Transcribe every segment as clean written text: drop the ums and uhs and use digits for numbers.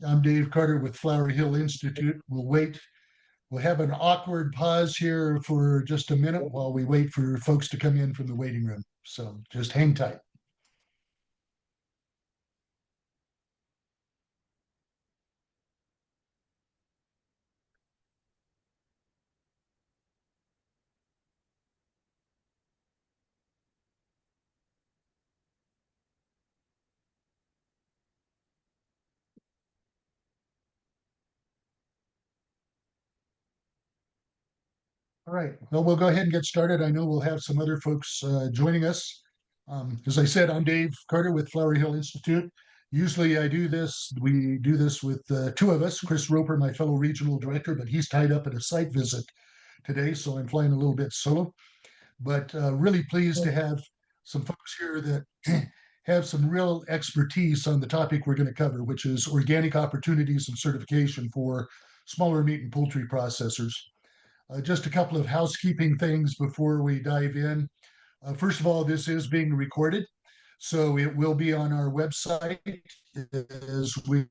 I'm Dave Carter with Flower Hill Institute. We'll wait. We'll have an awkward pause here for just a minute while we wait for folks to come in from the waiting room. So just hang tight. All right. Well, we'll go ahead and get started. I know we'll have some other folks joining us. As I said, I'm Dave Carter with Flower Hill Institute. Usually we do this with two of us, Chris Roper, my fellow regional director, but he's tied up at a site visit today, so I'm flying a little bit solo. But really pleased to have some folks here that have some real expertise on the topic we're going to cover, which is organic opportunities and certification for smaller meat and poultry processors. Just a couple of housekeeping things before we dive in. First of all, this is being recorded, so it will be on our website as we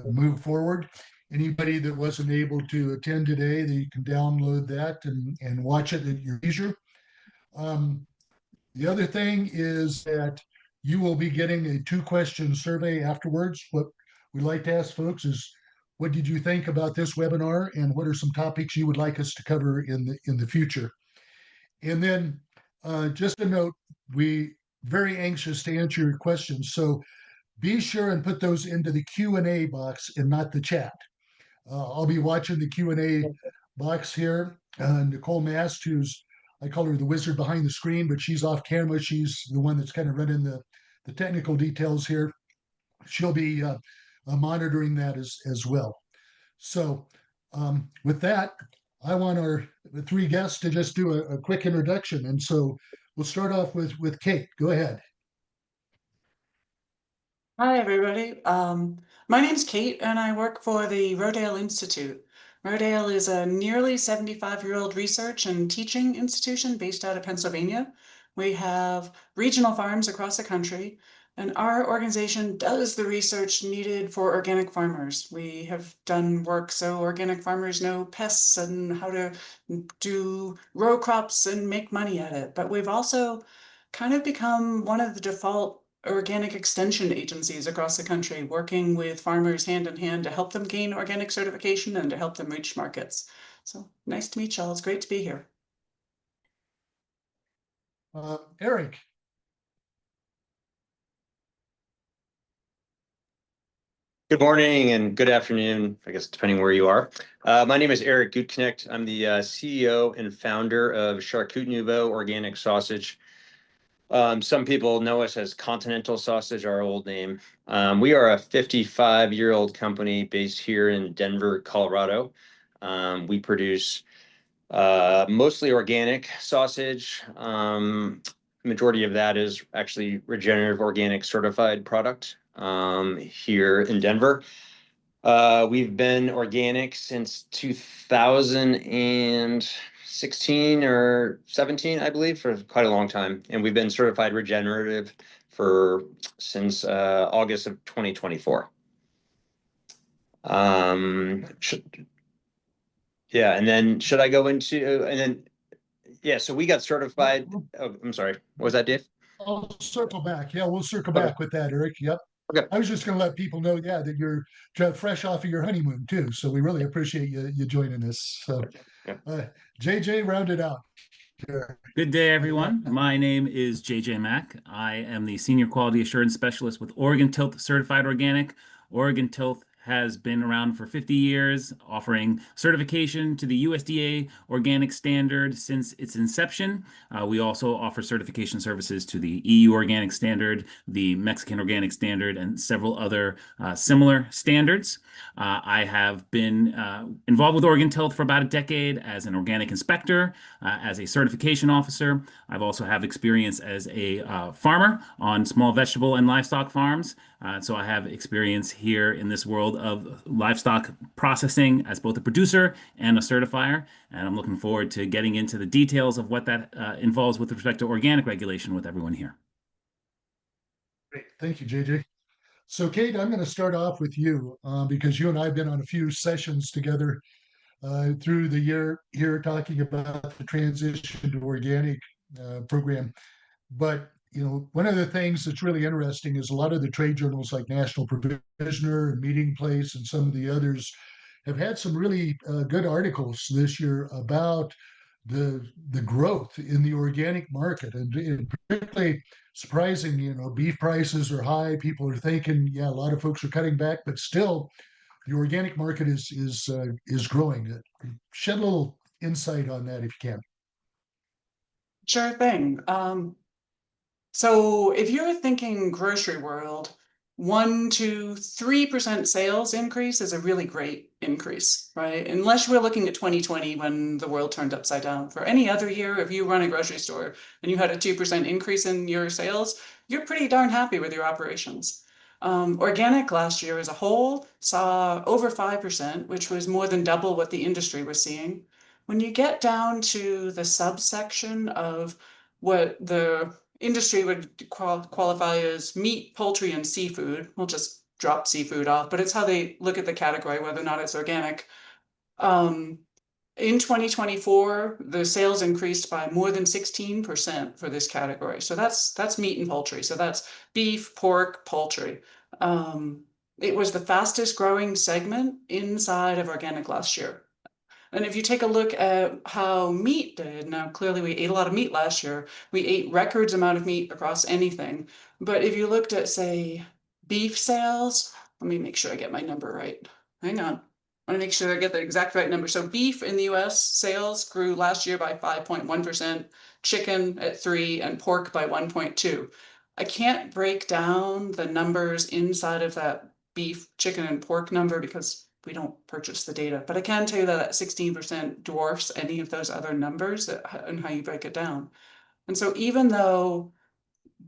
move forward. Anybody that wasn't able to attend today, they can download that and watch it at your leisure. Um, the other thing is that you will be getting a 2-question survey afterwards. What we like to ask folks is, what did you think about this webinar, and what are some topics you would like us to cover in the future? And then just a note, we very anxious to answer your questions. So be sure and put those into the Q&A box and not the chat. I'll be watching the Q&A box here. Nicole Mast, I call her the wizard behind the screen, but she's off camera. She's the one that's kind of running the technical details here. She'll be monitoring that as well. So with that, I want our three guests to just do a quick introduction. And so we'll start off with Kate. Go ahead. Hi, everybody. My name's Kate, and I work for the Rodale Institute. Rodale is a nearly 75-year-old research and teaching institution based out of Pennsylvania. We have regional farms across the country, and our organization does the research needed for organic farmers. We have done work so organic farmers know pests and how to do row crops and make money at it. But we've also kind of become one of the default organic extension agencies across the country, working with farmers hand in hand to help them gain organic certification and to help them reach markets. So nice to meet y'all. It's great to be here. Eric. Good morning and good afternoon, I guess, depending where you are. My name is Eric Gutknecht. I'm the CEO and founder of Charcut Nouveau Organic Sausage. Some people know us as Continental Sausage, our old name. We are a 55-year-old company based here in Denver, Colorado. We produce mostly organic sausage. Majority of that is actually regenerative organic certified product here in Denver. We've been organic since 2016 or 17, I believe, for quite a long time. And we've been certified regenerative since August of 2024. Yeah, and then should I go into, and then, yeah, so we got certified. Oh, I'm sorry. What was that, Dave? I'll circle back. Yeah, we'll circle Okay. back with that, Eric. Yep. Okay. I was just going to let people know, yeah, that you're fresh off of your honeymoon too. So we really appreciate you joining us. So, JJ, round it out. Good day, everyone. My name is JJ Mack. I am the Senior Quality Assurance Specialist with Oregon Tilth Certified Organic. Oregon Tilth has been around for 50 years, offering certification to the USDA organic standard since its inception. We also offer certification services to the EU organic standard, the Mexican organic standard, and several other similar standards. I have been involved with Oregon Tilth for about a decade as an organic inspector, as a certification officer. I've also have experience as a farmer on small vegetable and livestock farms. So I have experience here in this world of livestock processing as both a producer and a certifier. And I'm looking forward to getting into the details of what that involves with respect to organic regulation with everyone here. Great. Thank you, JJ. So Kate, I'm going to start off with you because you and I have been on a few sessions together through the year here talking about the transition to organic program. But one of the things that's really interesting is a lot of the trade journals like National Provisioner and Meeting Place and some of the others have had some really good articles this year about the growth in the organic market, and particularly surprising. Beef prices are high. People are thinking, yeah, a lot of folks are cutting back, but still, the organic market is growing. Shed a little insight on that if you can. Sure thing. So if you're thinking grocery world, 1 to 3% sales increase is a really great increase, right? Unless we're looking at 2020 when the world turned upside down. For any other year, if you run a grocery store and you had a 2% increase in your sales, you're pretty darn happy with your operations. Organic last year as a whole saw over 5%, which was more than double what the industry was seeing. When you get down to the subsection of what the industry would qualify as meat, poultry, and seafood. We'll just drop seafood off, but it's how they look at the category, whether or not it's organic. Um, in 2024, the sales increased by more than 16% for this category. So that's meat and poultry. So that's beef, pork, poultry. It was the fastest growing segment inside of organic last year. And if you take a look at how meat did, now clearly we ate a lot of meat last year. We ate records amount of meat across anything. But if you looked at, say, beef sales, let me make sure I get my number right. Hang on. I want to make sure I get the exact right number. So beef in the US sales grew last year by 5.1%, chicken at 3, and pork by 1.2. I can't break down the numbers inside of that beef, chicken, and pork number because we don't purchase the data, but I can tell you that 16% dwarfs any of those other numbers and how you break it down. And so even though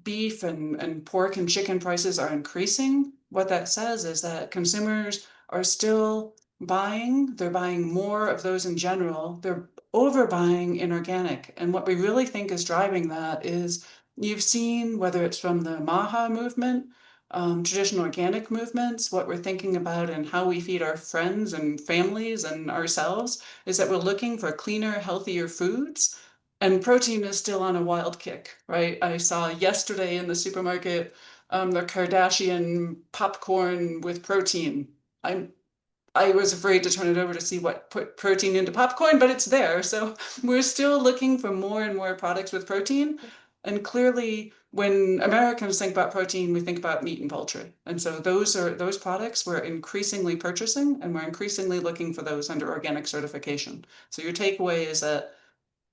beef and pork and chicken prices are increasing, what that says is that consumers are still buying. They're buying more of those in general. They're overbuying in organic. And what we really think is driving that is you've seen, whether it's from the MAHA movement, traditional organic movements, what we're thinking about and how we feed our friends and families and ourselves is that we're looking for cleaner, healthier foods. And protein is still on a wild kick, right? I saw yesterday in the supermarket the Kardashian popcorn with protein. I was afraid to turn it over to see what put protein into popcorn, but it's there. So we're still looking for more and more products with protein. And clearly, when Americans think about protein, we think about meat and poultry. And so those products we're increasingly purchasing, and we're increasingly looking for those under organic certification. So your takeaway is that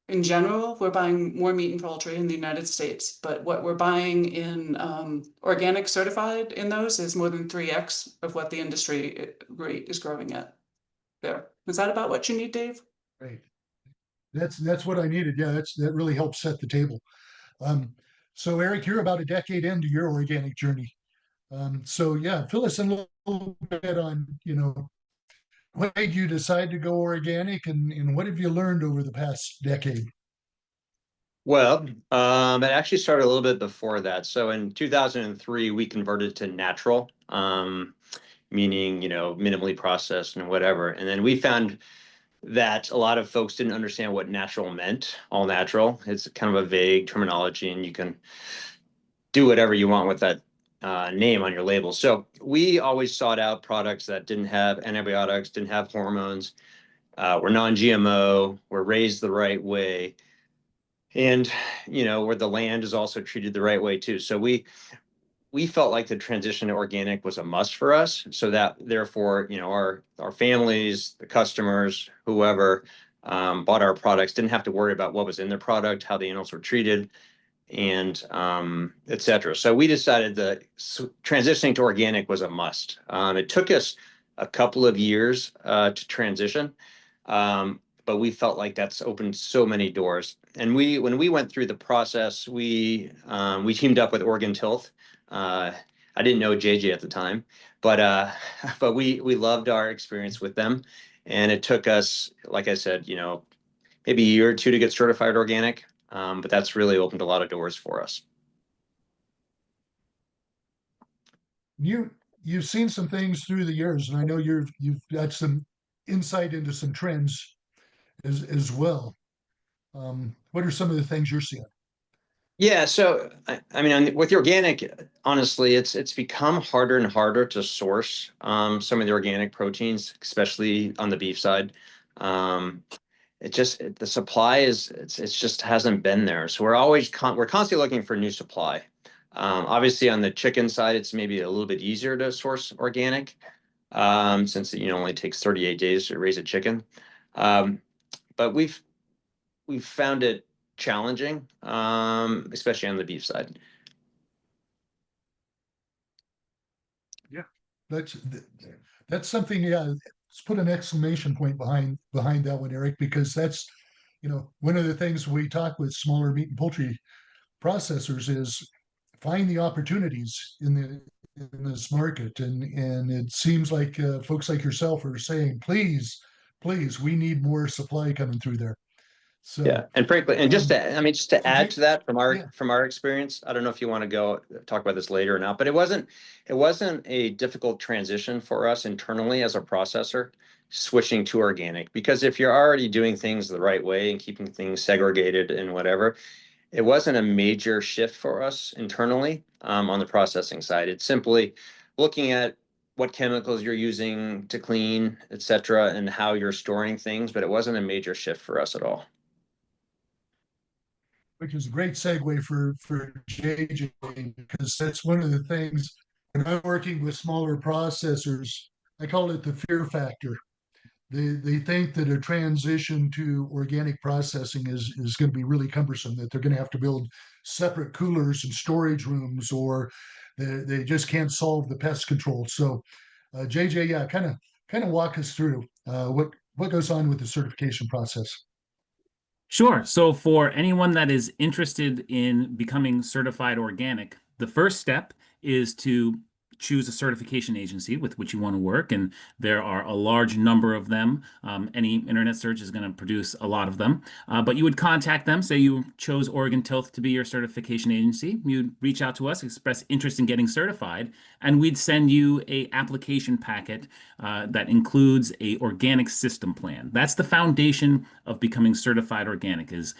in general, we're buying more meat and poultry in the United States, but what we're buying in organic certified in those is more than 3x of what the industry rate is growing at. There. Is that about what you need, Dave? Right. That's what I needed. Yeah, that really helps set the table. Um, so Eric, you're about a decade into your organic journey. So yeah, fill us in a little bit on, what made you decide to go organic and what have you learned over the past decade? Well, it actually started a little bit before that. So in 2003, we converted to natural, meaning, minimally processed and whatever. And then we found that a lot of folks didn't understand what natural meant, all natural. It's kind of a vague terminology, and you can do whatever you want with that name on your label. So we always sought out products that didn't have antibiotics, didn't have hormones, were non-GMO, were raised the right way, and where the land is also treated the right way too. So we felt like the transition to organic was a must for us, so that therefore our families, the customers, whoever bought our products didn't have to worry about what was in their product, how the animals were treated, and et cetera. So we decided that transitioning to organic was a must. It took us a couple of years to transition, but we felt like that's opened so many doors. And when we went through the process, we teamed up with Oregon Tilth. I didn't know JJ at the time, but but we loved our experience with them, and it took us, like I said, maybe a year or two to get certified organic, but that's really opened a lot of doors for us. You you've seen some things through the years, and I know you've got some insight into some trends as well. What are some of the things you're seeing? Yeah, so I mean, with the organic, honestly, it's become harder and harder to source some of the organic proteins, especially on the beef side. Um, the supply it's just hasn't been there. So we're constantly looking for new supply. Obviously, on the chicken side, it's maybe a little bit easier to source organic, since it only takes 38 days to raise a chicken. Um, but we've found it challenging, especially on the beef side. Yeah, that's that's something. Yeah, let's put an exclamation point behind that one, Eric, because that's one of the things we talk with smaller meat and poultry processors is find the opportunities in this market, and it seems like folks like yourself are saying, please, we need more supply coming through there. Yeah, So, and frankly, and um, just to so add to that yeah, from our experience, I don't know if you want to go talk about this later or not, but it wasn't a difficult transition for us internally as a processor switching to organic, because if you're already doing things the right way and keeping things segregated and whatever, it wasn't a major shift for us internally, on the processing side. It's simply looking at what chemicals you're using to clean, et cetera, and how you're storing things, but it wasn't a major shift for us at all. which is a great segue for JJ, because that's one of the things when I'm working with smaller processors, I call it the fear factor. They think that a transition to organic processing is going to be really cumbersome, that they're going to have to build separate coolers and storage rooms, or they just can't solve the pest control. So, JJ, yeah, kind of walk us through what goes on with the certification process. Sure. So for anyone that is interested in becoming certified organic, the first step is to choose a certification agency with which you want to work. And there are a large number of them. Any internet search is going to produce a lot of them. But you would contact them, say you chose Oregon Tilth to be your certification agency. You'd reach out to us, express interest in getting certified, and we'd send you a application packet that includes a organic system plan. That's the foundation of becoming certified organic, is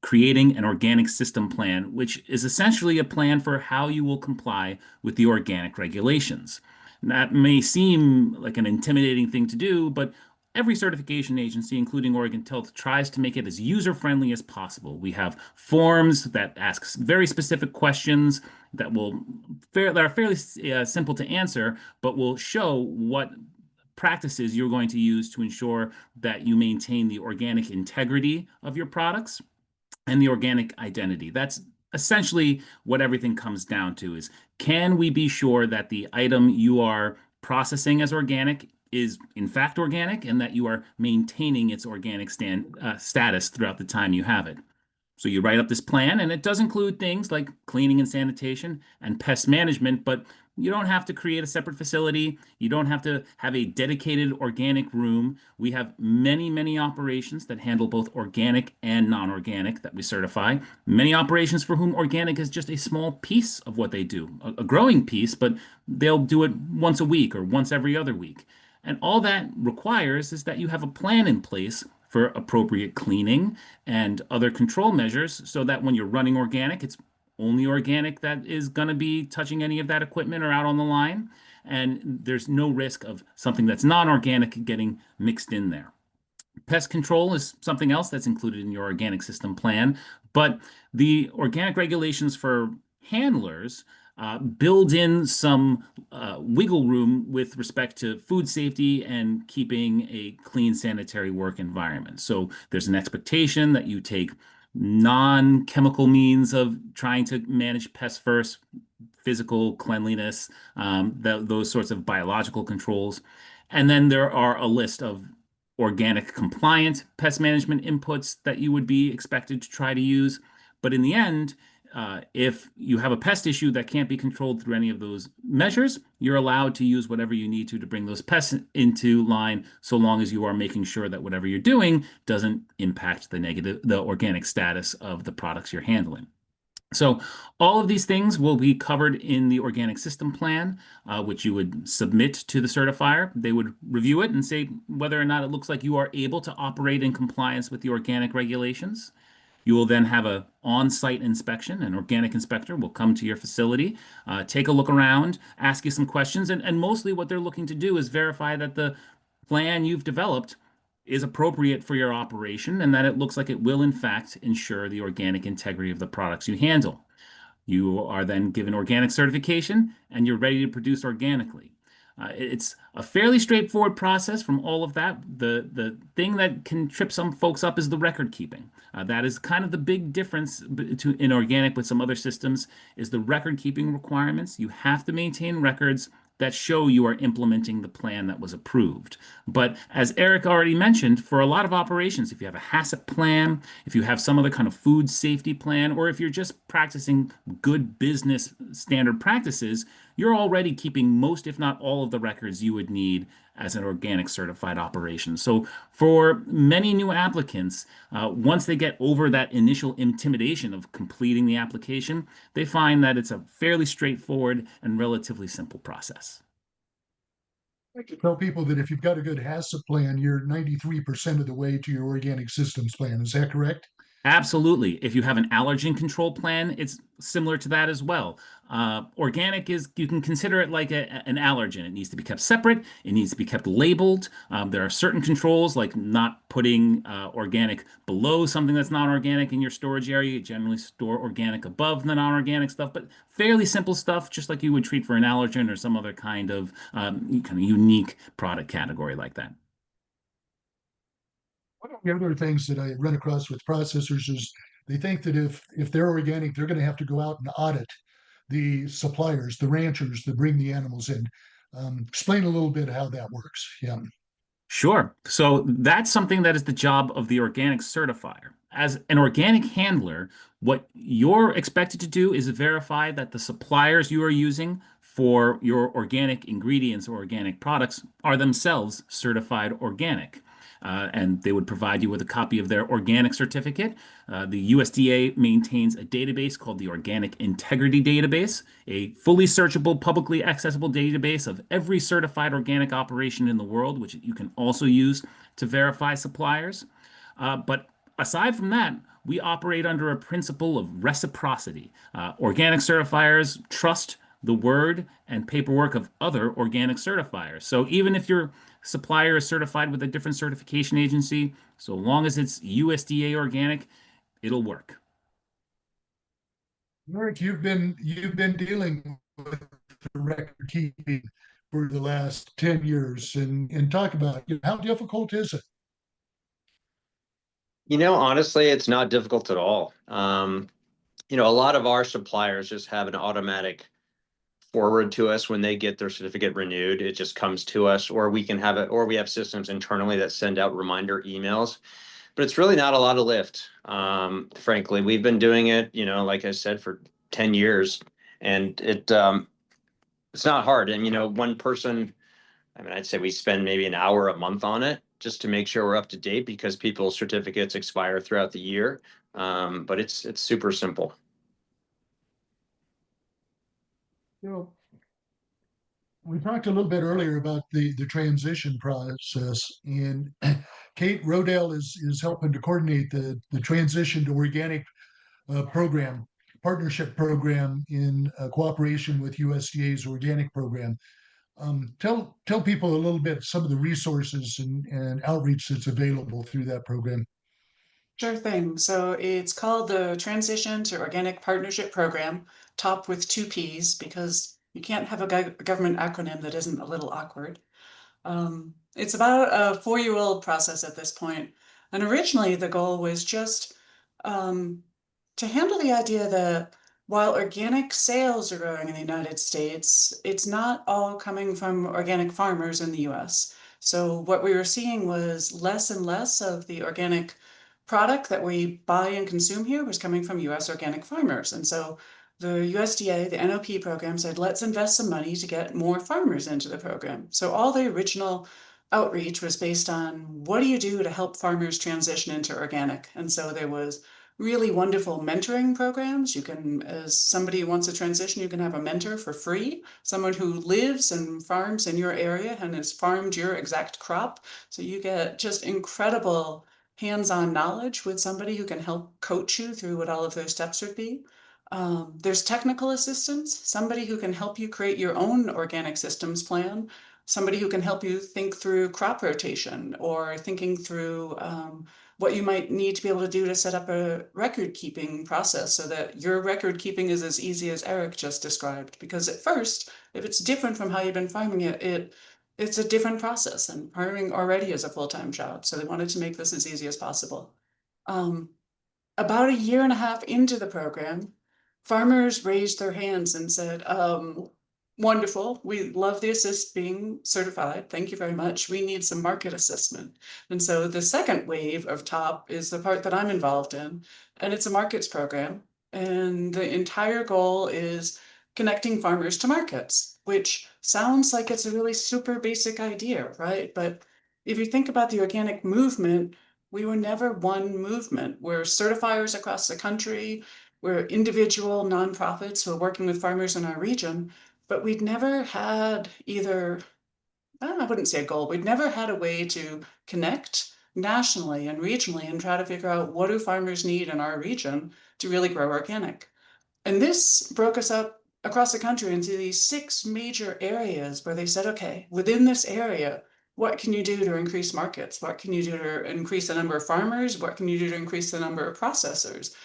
creating an organic system plan, which is essentially a plan for how you will comply with the organic regulations. That may seem like an intimidating thing to do, but every certification agency, including Oregon Tilth, tries to make it as user-friendly as possible. We have forms that ask very specific questions that are fairly simple to answer, but will show what practices you're going to use to ensure that you maintain the organic integrity of your products and the organic identity. That's essentially what everything comes down to: is can we be sure that the item you are processing as organic is in fact organic, and that you are maintaining its organic status throughout the time you have it. So you write up this plan, and it does include things like cleaning and sanitation and pest management, but you don't have to create a separate facility. You don't have to have a dedicated organic room. We have many, many operations that handle both organic and non-organic that we certify. Many operations for whom organic is just a small piece of what they do, a growing piece, but they'll do it once a week or once every other week. And all that requires is that you have a plan in place for appropriate cleaning and other control measures, so that when you're running organic, it's only organic that is going to be touching any of that equipment or out on the line. And there's no risk of something that's non-organic getting mixed in there. Pest control is something else that's included in your organic system plan, but the organic regulations for handlers build in some wiggle room with respect to food safety and keeping a clean sanitary work environment. So there's an expectation that you take non-chemical means of trying to manage pests first, physical cleanliness, those sorts of biological controls. And then there are a list of organic compliant pest management inputs that you would be expected to try to use. But in the end, if you have a pest issue that can't be controlled through any of those measures, you're allowed to use whatever you need to bring those pests into line, so long as you are making sure that whatever you're doing doesn't impact the organic status of the products you're handling. So all of these things will be covered in the organic system plan, which you would submit to the certifier. They would review it and say whether or not it looks like you are able to operate in compliance with the organic regulations. You will then have a on-site inspection. An organic inspector will come to your facility, take a look around, ask you some questions, and mostly what they're looking to do is verify that the plan you've developed is appropriate for your operation and that it looks like it will, in fact, ensure the organic integrity of the products you handle. You are then given organic certification and you're ready to produce organically. It's a fairly straightforward process from all of that. The thing that can trip some folks up is the record keeping. That is kind of the big difference in organic with some other systems is the record keeping requirements. You have to maintain records that show you are implementing the plan that was approved. But as Eric already mentioned, for a lot of operations, if you have a HACCP plan, if you have some other kind of food safety plan, or if you're just practicing good business standard practices, you're already keeping most, if not all, of the records you would need as an organic certified operation. So for many new applicants, once they get over that initial intimidation of completing the application, they find that it's a fairly straightforward and relatively simple process. I like to tell people that if you've got a good HACCP plan, you're 93% of the way to your organic systems plan. Is that correct? Absolutely. If you have an allergen control plan, it's similar to that as well. Organic is, you can consider it like an allergen. It needs to be kept separate. It needs to be kept labeled. There are certain controls, like not putting organic below something that's not organic in your storage area. You generally store organic above the non-organic stuff, but fairly simple stuff, just like you would treat for an allergen or some other kind of unique product category like that. One of the other things that I run across with processors is they think that if they're organic, they're going to have to go out and audit the suppliers, the ranchers that bring the animals in. Explain a little bit how that works. Yeah. Sure. So that's something that is the job of the organic certifier. As an organic handler, what you're expected to do is verify that the suppliers you are using for your organic ingredients or organic products are themselves certified organic. And they would provide you with a copy of their organic certificate. The USDA maintains a database called the Organic Integrity Database, a fully searchable, publicly accessible database of every certified organic operation in the world, which you can also use to verify suppliers. But aside from that, we operate under a principle of reciprocity. Organic certifiers trust the word and paperwork of other organic certifiers. So even if your supplier is certified with a different certification agency, so long as it's USDA organic, it'll work. Eric, you've been dealing with the record keeping for the last 10 years and talk about how difficult is it? Honestly, it's not difficult at all. A lot of our suppliers just have an automatic forward to us when they get their certificate renewed. It just comes to us, or we can have it, or we have systems internally that send out reminder emails. But it's really not a lot of lift. Frankly, we've been doing it, like I said, for 10 years, and it's not hard. And one person, I'd say we spend maybe an hour a month on it just to make sure we're up to date because people's certificates expire throughout the year. But it's super simple. You know, we talked a little bit earlier about the transition process, and Kate Rodell is helping to coordinate the transition to organic program, partnership program in cooperation with USDA's organic program. Tell people a little bit some of the resources and outreach that's available through that program. Sure thing. So it's called the Transition to Organic Partnership Program, top with two P's, because you can't have a government acronym that isn't a little awkward. It's about a 4-year-old process at this point. And originally the goal was just to handle the idea that while organic sales are growing in the United States, it's not all coming from organic farmers in the US. So what we were seeing was less and less of the organic product that we buy and consume here was coming from US organic farmers. And so the USDA, the NOP program said, let's invest some money to get more farmers into the program. So all the original outreach was based on what do you do to help farmers transition into organic? And so there was really wonderful mentoring programs. You can, as somebody who wants to transition, you can have a mentor for free, someone who lives and farms in your area and has farmed your exact crop. So you get just incredible hands-on knowledge with somebody who can help coach you through what all of those steps would be. There's technical assistance, somebody who can help you create your own organic systems plan, somebody who can help you think through crop rotation or thinking through what you might need to be able to do to set up a record keeping process so that your record keeping is as easy as Eric just described. Because at first, if it's different from how you've been farming it, it's a different process, and farming already is a full-time job. So they wanted to make this as easy as possible. About a year and a half into the program, farmers raised their hands and said, wonderful, we love the assist being certified. Thank you very much. We need some market assessment. And so the second wave of TOP is the part that I'm involved in, and it's a markets program. And the entire goal is connecting farmers to markets, which sounds like it's a really super basic idea, right? But if you think about the organic movement, we were never one movement. We're certifiers across the country. We're individual nonprofits who are working with farmers in our region, but we'd never had either, I wouldn't say a goal, we'd never had a way to connect nationally and regionally and try to figure out what do farmers need in our region to really grow organic. And this broke us up across the country into these 6 major areas where they said, okay, within this area, what can you do to increase markets? What can you do to increase the number of farmers? What can you do to increase the number of processors?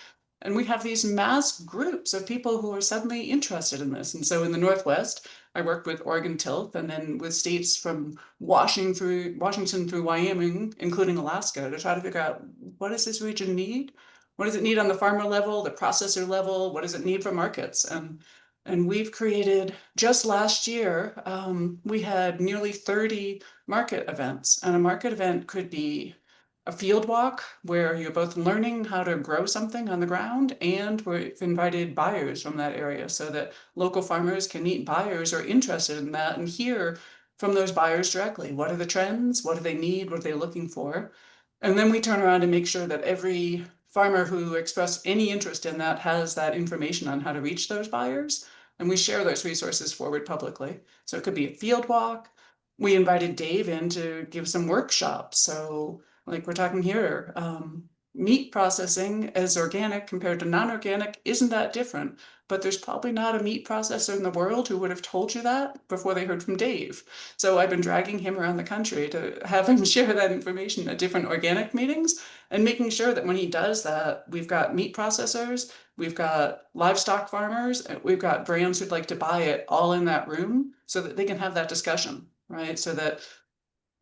And we have these mass groups of people who are suddenly interested in this. And so in the Northwest, I worked with Oregon Tilth and then with states from Washington through Wyoming, including Alaska, to try to figure out what does this region need? What does it need on the farmer level, the processor level? What does it need for markets? And we've created, just last year, we had nearly 30 market events. And a market event could be a field walk where you're both learning how to grow something on the ground, and we've invited buyers from that area so that local farmers can meet buyers who are interested in that and hear from those buyers directly. What are the trends? What do they need? What are they looking for? And then we turn around and make sure that every farmer who expressed any interest in that has that information on how to reach those buyers. And we share those resources forward publicly. So it could be a field walk. We invited Dave in to give some workshops. So like we're talking here, meat processing as organic compared to non-organic isn't that different, but there's probably not a meat processor in the world who would have told you that before they heard from Dave. So I've been dragging him around the country to have him share that information at different organic meetings and making sure that when he does that, we've got meat processors, we've got livestock farmers, we've got brands who'd like to buy it all in that room so that they can have that discussion, right? So that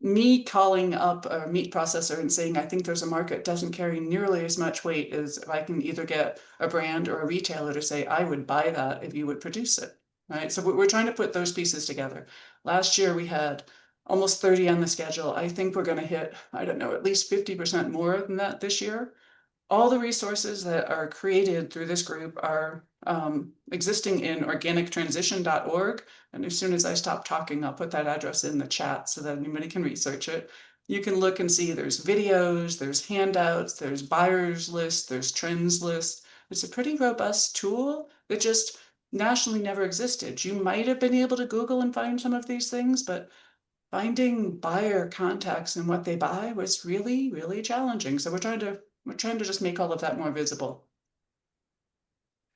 me calling up a meat processor and saying, I think there's a market doesn't carry nearly as much weight as if I can either get a brand or a retailer to say, I would buy that if you would produce it, right? So we're trying to put those pieces together. Last year we had almost 30 on the schedule. I think we're going to hit, I don't know, at least 50% more than that this year. All the resources that are created through this group are existing in organictransition.org. And as soon as I stop talking, I'll put that address in the chat so that anybody can research it. You can look and see there's videos, there's handouts, there's buyers lists, there's trends lists. It's a pretty robust tool that just nationally never existed. You might have been able to Google and find some of these things, but finding buyer contacts and what they buy was really, really challenging. So we're trying to just make all of that more visible.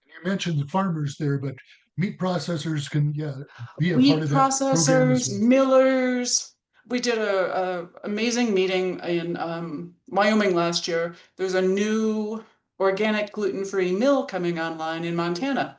You mentioned the farmers there, but meat processors can, yeah, be a part Meat of that program as processors, well. millers. We did a amazing meeting in Wyoming last year. There's a new organic gluten-free mill coming online in Montana.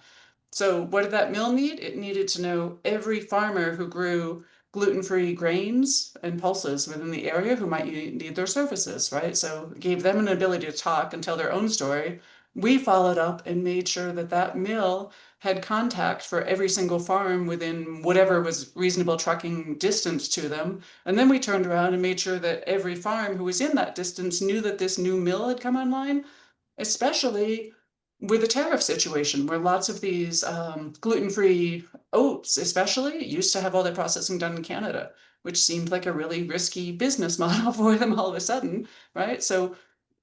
So what did that mill need? It needed to know every farmer who grew gluten-free grains and pulses within the area who might need their services, right? So it gave them an ability to talk and tell their own story. We followed up and made sure that that mill had contact for every single farm within whatever was reasonable trucking distance to them. And then we turned around and made sure that every farm who was in that distance knew that this new mill had come online, especially with the tariff situation where lots of these gluten-free oats especially used to have all their processing done in Canada, which seemed like a really risky business model for them all of a sudden, right? So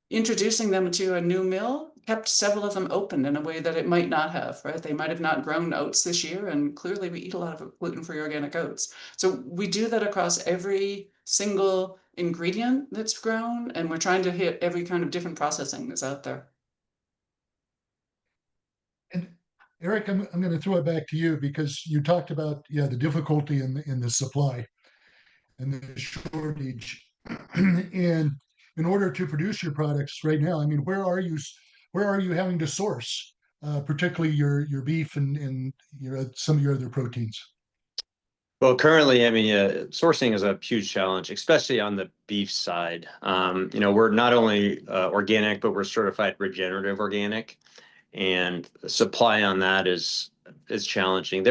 introducing them to a new mill kept several of them open in a way that it might not have, right? They might have not grown oats this year, and clearly we eat a lot of gluten-free organic oats. So we do that across every single ingredient that's grown, and we're trying to hit every kind of different processing that's out there. And Eric, I'm going to throw it back to you because you talked about, yeah, the difficulty in the supply and the shortage. And in order to produce your products right now, I mean, where are you having to source, particularly your beef and your some of your other proteins? Well, currently, I mean, sourcing is a huge challenge, especially on the beef side. We're not only organic, but we're certified regenerative organic, and the supply on that is challenging.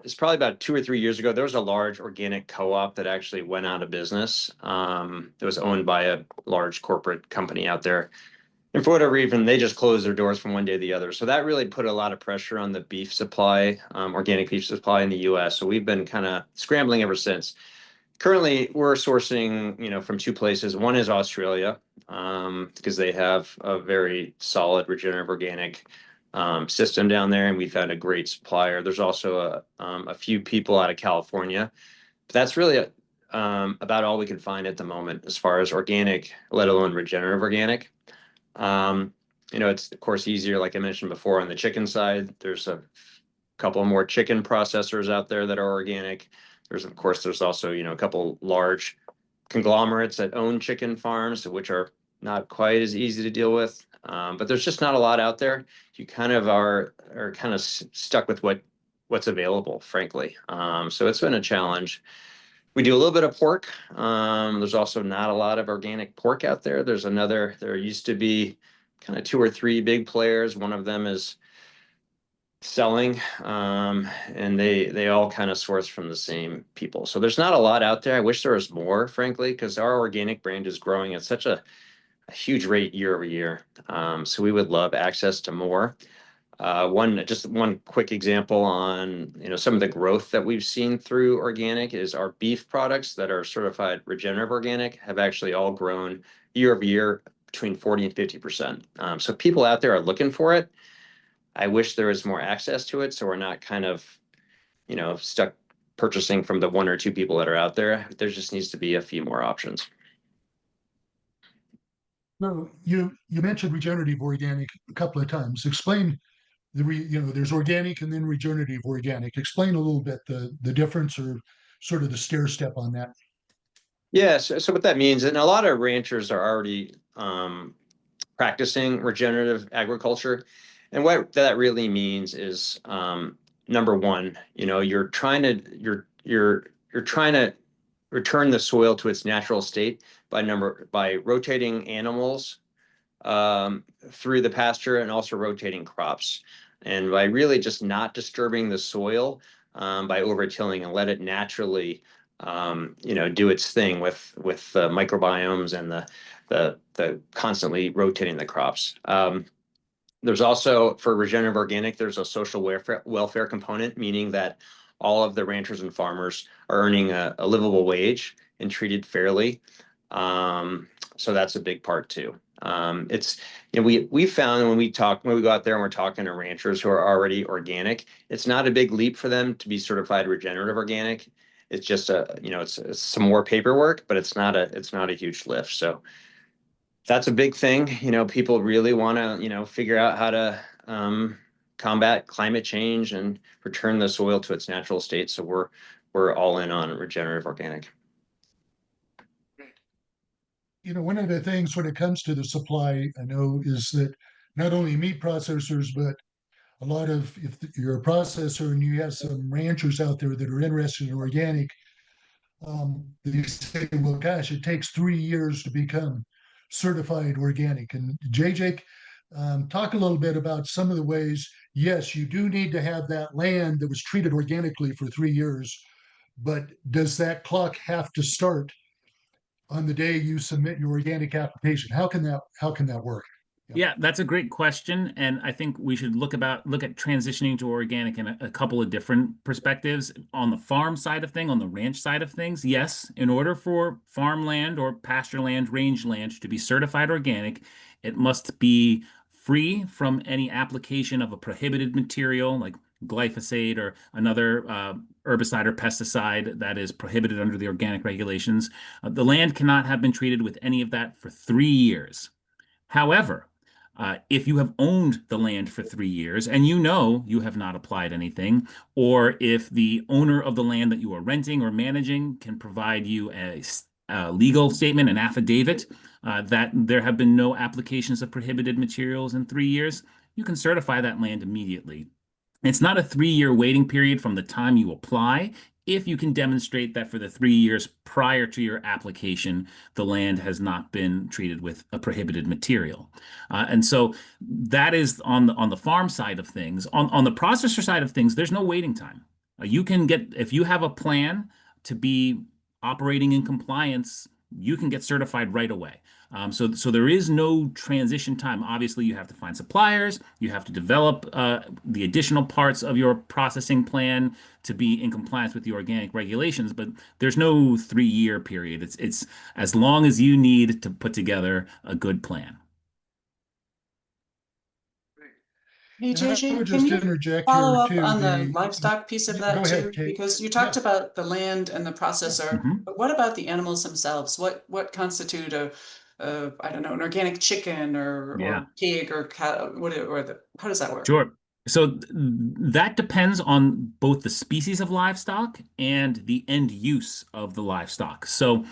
It's probably about 2 or 3 years ago, there was a large organic co-op that actually went out of business. It was owned by a large corporate company out there. And for whatever reason, they just closed their doors from one day to the other. So that really put a lot of pressure on the beef supply, organic beef supply in the US. So we've been kind of scrambling ever since. Currently, we're sourcing, from two places. One is Australia, because they have a very solid regenerative organic system down there, and we've had a great supplier. There's also a few people out of California. But that's really about all we can find at the moment as far as organic, let alone regenerative organic. It's of course easier, like I mentioned before, on the chicken side. There's a couple more chicken processors out there that are organic. There's also, a couple large conglomerates that own chicken farms, which are not quite as easy to deal with. But there's just not a lot out there. You kind of are kind of stuck with what's available, frankly. So it's been a challenge. We do a little bit of pork. There's also not a lot of organic pork out there. There used to be kind of 2 or 3 big players. One of them is selling, and they all kind of source from the same people. So there's not a lot out there. I wish there was more, frankly, because our organic brand is growing at such a huge rate year over year. So we would love access to more. One quick example on some of the growth that we've seen through organic is our beef products that are certified regenerative organic have actually all grown year over year between 40 and 50%. So people out there are looking for it. I wish there was more access to it, so we're not kind of stuck purchasing from the 1 or 2 people that are out there. There just needs to be a few more options. No, you mentioned regenerative organic a couple of times. Explain there's organic and then regenerative organic. Explain a little bit the difference or sort of the stair step on that. Yeah, so what that means, and a lot of ranchers are already practicing regenerative agriculture, and what that really means is number one, you're trying to return the soil to its natural state by rotating animals through the pasture and also rotating crops, and by really just not disturbing the soil by over-tilling and let it naturally do its thing with the microbiomes and the constantly rotating the crops. There's also, for regenerative organic, there's a social welfare component, meaning that all of the ranchers and farmers are earning a livable wage and treated fairly. So that's a big part too. We found when we go out there and we're talking to ranchers who are already organic, it's not a big leap for them to be certified regenerative organic. It's just it's some more paperwork, but it's not a huge lift. So that's a big thing. People really want to, figure out how to combat climate change and return the soil to its natural state. So we're all in on regenerative organic. One of the things when it comes to the supply, I know, is that not only meat processors, but a lot of, if you're a processor and you have some ranchers out there that are interested in organic, they say, well, gosh, it takes 3 years to become certified organic. And JJ, talk a little bit about some of the ways. Yes, you do need to have that land that was treated organically for 3 years, but does that clock have to start on the day you submit your organic application? How can that work? Yeah, that's a great question, and I think we should look at transitioning to organic in a couple of different perspectives. On the farm side of thing, on the ranch side of things, yes, in order for farmland or pasture land, rangeland to be certified organic, it must be free from any application of a prohibited material like glyphosate or another herbicide or pesticide that is prohibited under the organic regulations. The land cannot have been treated with any of that for 3 years. However, if you have owned the land for 3 years and you know you have not applied anything, or if the owner of the land that you are renting or managing can provide you a legal statement, an affidavit, that there have been no applications of prohibited materials in 3 years, you can certify that land immediately. It's not a 3-year waiting period from the time you apply. If you can demonstrate that for the 3 years prior to your application, the land has not been treated with a prohibited material. And so that is on the farm side of things. On the processor side of things, there's no waiting time. You can get, if you have a plan to be operating in compliance, you can get certified right away. So there is no transition time. Obviously, you have to find suppliers, you have to develop the additional parts of your processing plan to be in compliance with the organic regulations, but there's no 3-year period. It's as long as you need to put together a good plan. Hey, And I JJ, would can just you interject follow here up too, on the livestock piece of go that ahead, too? Kate. Because you Yeah. talked about the land and the processor, Mhm. but what about the animals themselves? What constitute I don't know, an organic chicken Yeah. or pig or cow? How does that work? Sure. So that depends on both the species of livestock and the end use of the livestock. So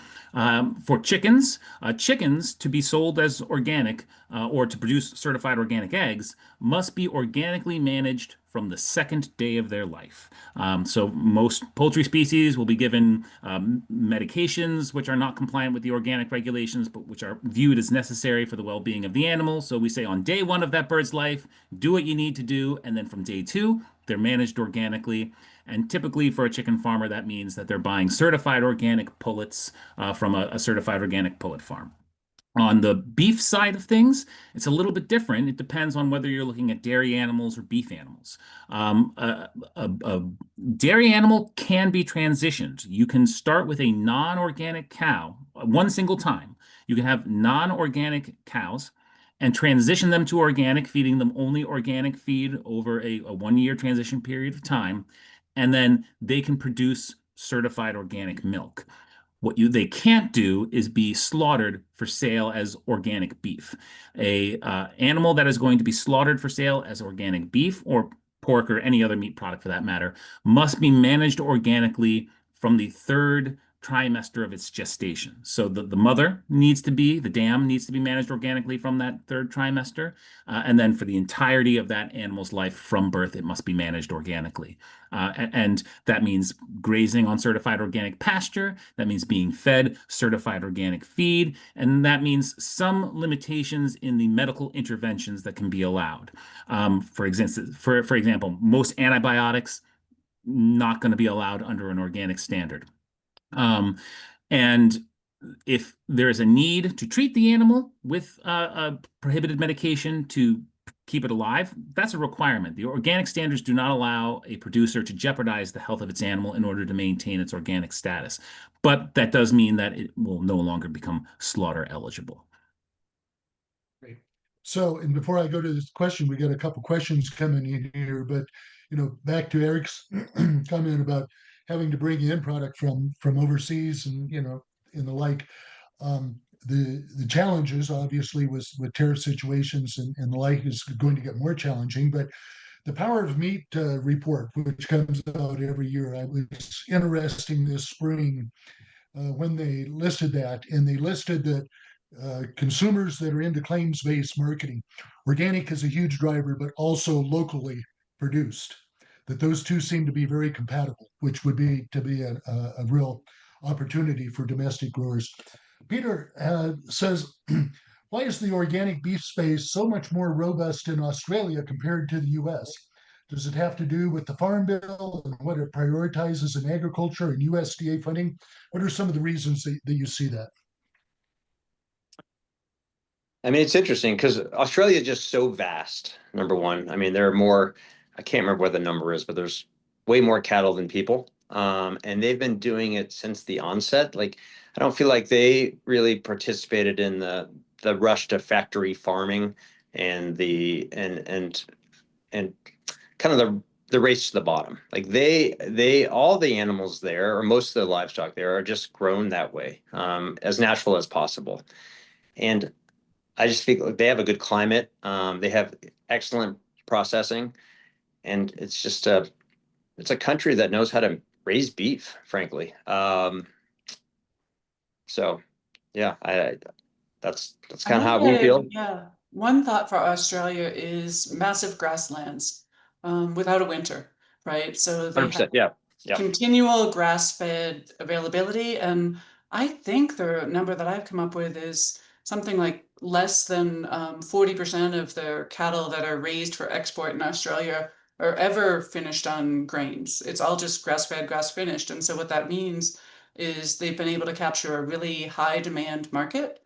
for chickens to be sold as organic or to produce certified organic eggs must be organically managed from the second day of their life. So most poultry species will be given medications which are not compliant with the organic regulations, but which are viewed as necessary for the well-being of the animal. So we say on day one of that bird's life, do what you need to do, and then from day two, they're managed organically. And typically for a chicken farmer, that means that they're buying certified organic pullets from a certified organic pullet farm. On the beef side of things, it's a little bit different. It depends on whether you're looking at dairy animals or beef animals. A dairy animal can be transitioned. You can start with a non-organic cow one single time. You can have non-organic cows and transition them to organic, feeding them only organic feed over a 1-year transition period of time. And then they can produce certified organic milk. What they can't do is be slaughtered for sale as organic beef. A animal that is going to be slaughtered for sale as organic beef or pork or any other meat product for that matter must be managed organically from the third trimester of its gestation. So the mother needs to be, the dam needs to be managed organically from that third trimester. And then for the entirety of that animal's life from birth, it must be managed organically. And that means grazing on certified organic pasture. That means being fed certified organic feed. And that means some limitations in the medical interventions that can be allowed. For example, most antibiotics not going to be allowed under an organic standard. And if there is a need to treat the animal with a prohibited medication to keep it alive, that's a requirement. The organic standards do not allow a producer to jeopardize the health of its animal in order to maintain its organic status. But that does mean that it will no longer become slaughter eligible. Great. So, and before I go to this question, we got a couple questions coming in here, but back to Eric's comment about having to bring in product from overseas and and the like. The challenges obviously with tariff situations and the like is going to get more challenging, but the Power of Meat report, which comes out every year, I was interesting this spring when they listed that, and they listed that consumers that are into claims-based marketing, organic is a huge driver, but also locally produced. That those two seem to be very compatible, which would be a real opportunity for domestic growers. Peter says, why is the organic beef space so much more robust in Australia compared to the US? Does it have to do with the Farm Bill and what it prioritizes in agriculture and USDA funding? What are some of the reasons that you see that? I mean, it's interesting because Australia is just so vast, number one. I mean, there are more, I can't remember what the number is, but there's way more cattle than people. And they've been doing it since the onset. Like, I don't feel like they really participated in the rush to factory farming and and kind of the race to the bottom. Like they all the animals there, or most of the livestock there, are just grown that way, as natural as possible. And I just feel like they have a good climate. They have excellent processing, and it's a country that knows how to raise beef, frankly. So yeah, that's I kind of would how we say, feel. yeah, one thought for Australia is massive grasslands without a winter, right? So they have 100%. Yeah. Yeah. continual grass-fed availability, and I think the number that I've come up with is something like less than 40% of their cattle that are raised for export in Australia are ever finished on grains. It's all just grass-fed, grass-finished, and so what that means is they've been able to capture a really high demand market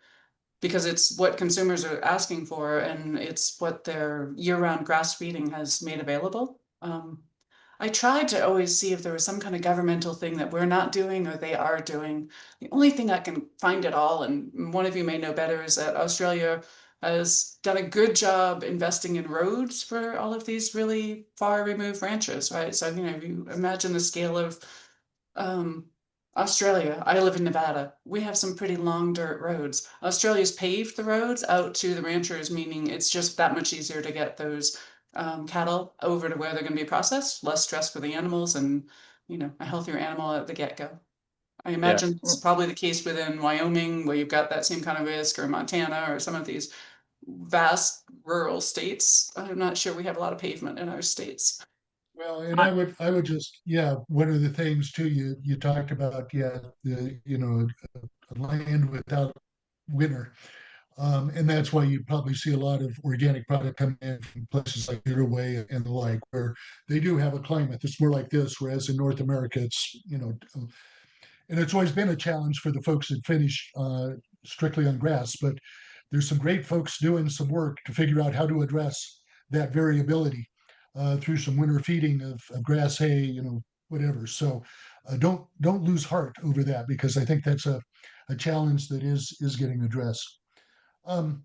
because it's what consumers are asking for and it's what their year-round grass feeding has made available. I tried to always see if there was some kind of governmental thing that we're not doing or they are doing. The only thing I can find at all, and one of you may know better, is that Australia has done a good job investing in roads for all of these really far removed ranches, right? So, if you imagine the scale of um, Australia, I live in Nevada. We have some pretty long dirt roads. Australia's paved the roads out to the ranchers, meaning it's just that much easier to get those cattle over to where they're going to be processed, less stress for the animals, and a healthier animal at the get-go. I Yeah. imagine it's probably the case within Wyoming, where you've got that same kind of risk, or Montana, or some of these vast rural states. I'm not sure we have a lot of pavement in our states. Well, and I would just, yeah, one of the things too, you talked about, yeah, land without winter. And that's why you probably see a lot of organic product coming in from places like Uruguay and the like, where they do have a climate that's more like this, whereas in North America, and it's always been a challenge for the folks that finish strictly on grass, but there's some great folks doing some work to figure out how to address that variability through some winter feeding of grass hay, whatever. So don't lose heart over that, because I think that's a challenge that is getting addressed. Um,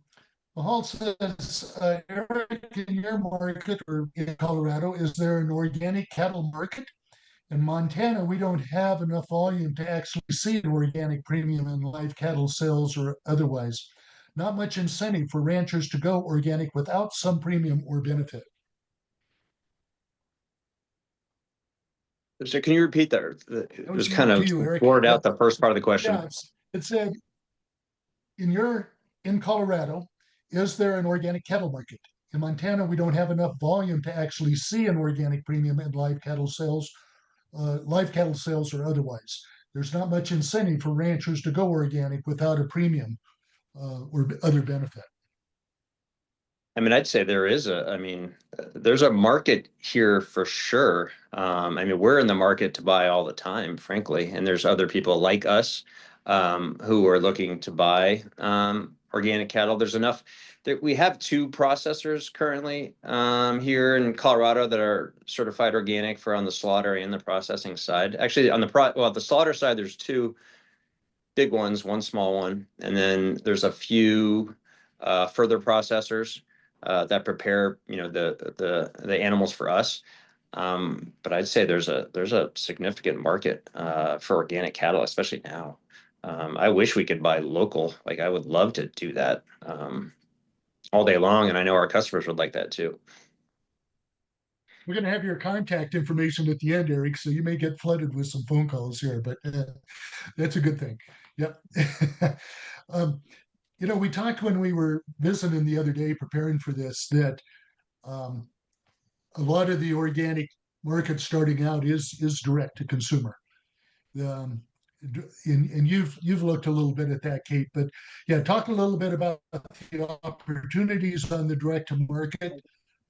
Mahal says, Eric, in your market or in Colorado, is there an organic cattle market? In Montana, we don't have enough volume to actually see an organic premium in live cattle sales or otherwise. Not much incentive for ranchers to go organic without some premium or benefit. So can you repeat that? It That was was kind to of you, Eric. blurred Yep. out the first part of the question. Yeah, it said in Colorado, is there an organic cattle market? In Montana, we don't have enough volume to actually see an organic premium in live cattle sales or otherwise. There's not much incentive for ranchers to go organic without a premium or other benefit. I mean, I'd say I mean, there's a market here for sure. I mean, we're in the market to buy all the time, frankly, and there's other people like us who are looking to buy organic cattle. There's enough that we have two processors currently here in Colorado that are certified organic for on the slaughter and the processing side. Actually, on the slaughter side, there's two big ones, one small one, and then there's a few further processors that prepare, the animals for us. But I'd say there's a significant market for organic cattle, especially now. I wish we could buy local. Like I would love to do that all day long, and I know our customers would like that too. We're going to have your contact information at the end, Eric, so you may get flooded with some phone calls here, but that's a good thing. Yep. um, we talked when we were visiting the other day preparing for this that um, a lot of the organic market starting out is direct to consumer. Um, and you've looked a little bit at that, Kate, but yeah, talk a little bit about the opportunities on the direct to market,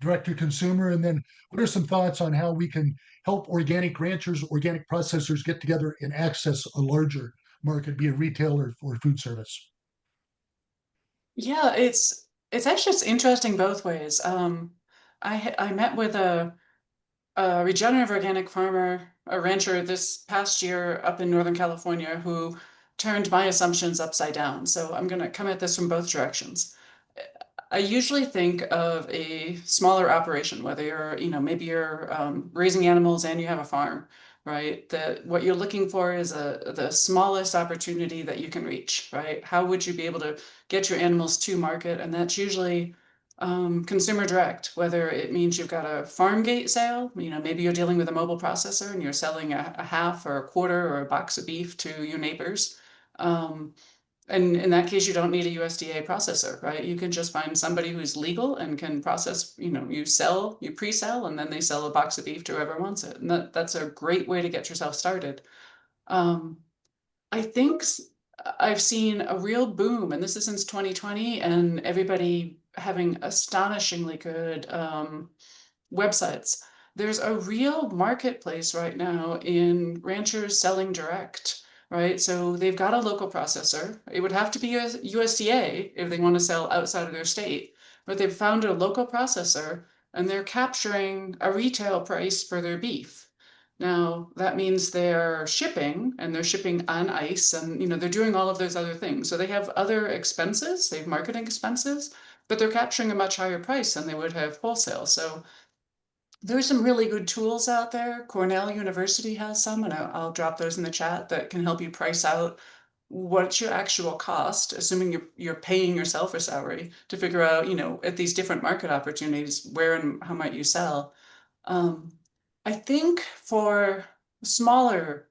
direct to consumer, and then what are some thoughts on how we can help organic ranchers, organic processors get together and access a larger market, be it retail or food service? Yeah, it's actually it's interesting both ways. I met with a regenerative organic farmer, a rancher this past year up in Northern California who turned my assumptions upside down. So I'm gonna come at this from both directions. I usually think of a smaller operation, whether you're, maybe you're raising animals and you have a farm, right? That what you're looking for is the smallest opportunity that you can reach, right? How would you be able to get your animals to market? And that's usually consumer direct, whether it means you've got a farm gate sale, maybe you're dealing with a mobile processor and you're selling a half or a quarter or a box of beef to your neighbors. And in that case, you don't need a USDA processor, right? You can just find somebody who's legal and can process, you pre-sell, and then they sell a box of beef to whoever wants it. And that's a great way to get yourself started. Um, I think I've seen a real boom, and this is since 2020, and everybody having astonishingly good websites. There's a real marketplace right now in ranchers selling direct, right? So they've got a local processor. It would have to be a USDA if they want to sell outside of their state, but they've found a local processor and they're capturing a retail price for their beef. Now, that means they're shipping and they're shipping on ice and they're doing all of those other things. So they have other expenses, they have marketing expenses, but they're capturing a much higher price than they would have wholesale. So there's some really good tools out there. Cornell University has some, and I'll drop those in the chat that can help you price out what's your actual cost, assuming you're paying yourself a salary to figure out, at these different market opportunities, where and how might you sell. Um, I think for smaller